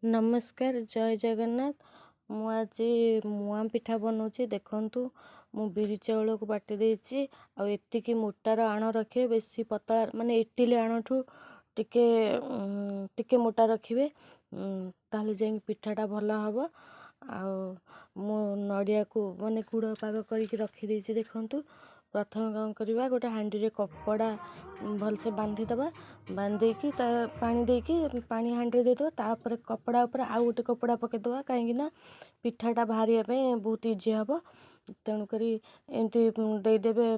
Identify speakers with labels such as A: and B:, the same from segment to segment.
A: नमस्कार जय जगन्नाथ। मु आज मुआ पिठा बनाऊँगी देखंतु। मु बिरी चाउल को बाटी देछि आ एतिकी मोटार आण रखे बेसी पतला माने इटिली आणठू टिके टिके मोटा रखिबे ताले जाई पिठाटा भल हबो। आ मु नड़िया को माने गुड़ पाग करके रखी देछि देखंतु। प्रथम कौन करवा गोटे हांडी रे कपड़ा भल से बांधी दबा बांधी की पानी देकी पानी हांडी दे दबा तापर कपड़ा ऊपर आउ गोटे कपड़ा पके दबा कहीं ना पिठाटा बाहरिया पे बहुत इजी हबो। तेणु करी एमती देदेबे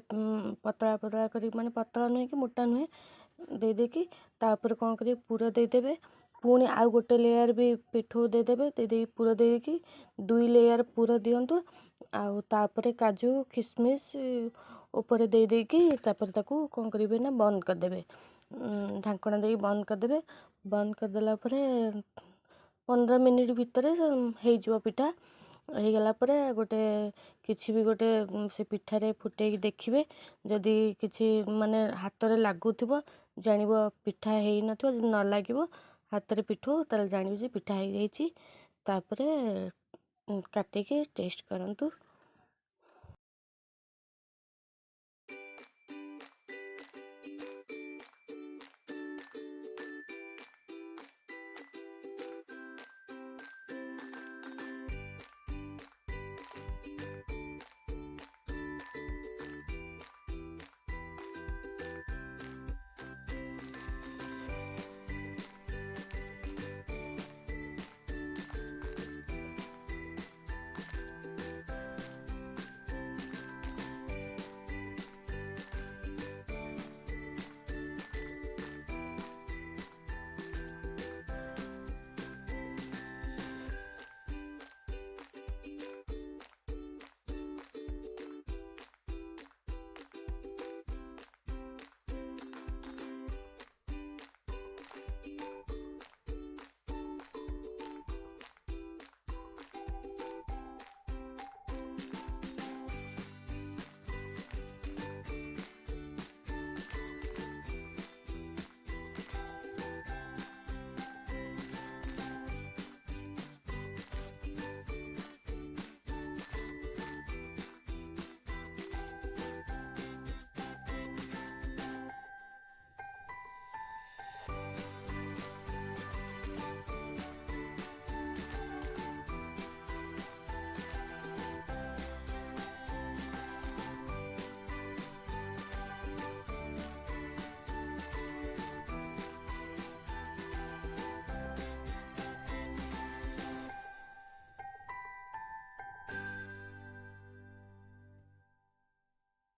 A: पतला पतला करी माने पतला नुहे कि मोटा नुहे दे देकी तापर कौन करी पूरा देदेबे पुणी आउ गोटे लेयर भी पिठू देदेबे दे पूरा देकी 2 लेयर पूरा दियंतु। आउ तापर काजू किशमिश ऊपर दे देकी तापर ताकू कौन करिवे ना बंद कर देबे ढांकना दे बंद कर देबे। बंद कर देला परे 15 मिनिट भितर हो जिवो पिठा। हो गला परे गोटे किछि भी गोटे से पिठा रे फुटे देखिबे जदी किछि माने हाथ रे लागुथिबो जानिबो पिठा हेई नथिबो जदी न लागिबो हाथ रे पिठू ताल जानिबो जे पिठा हेई जाईछि। तापरे काटी के टेस्ट करंतु।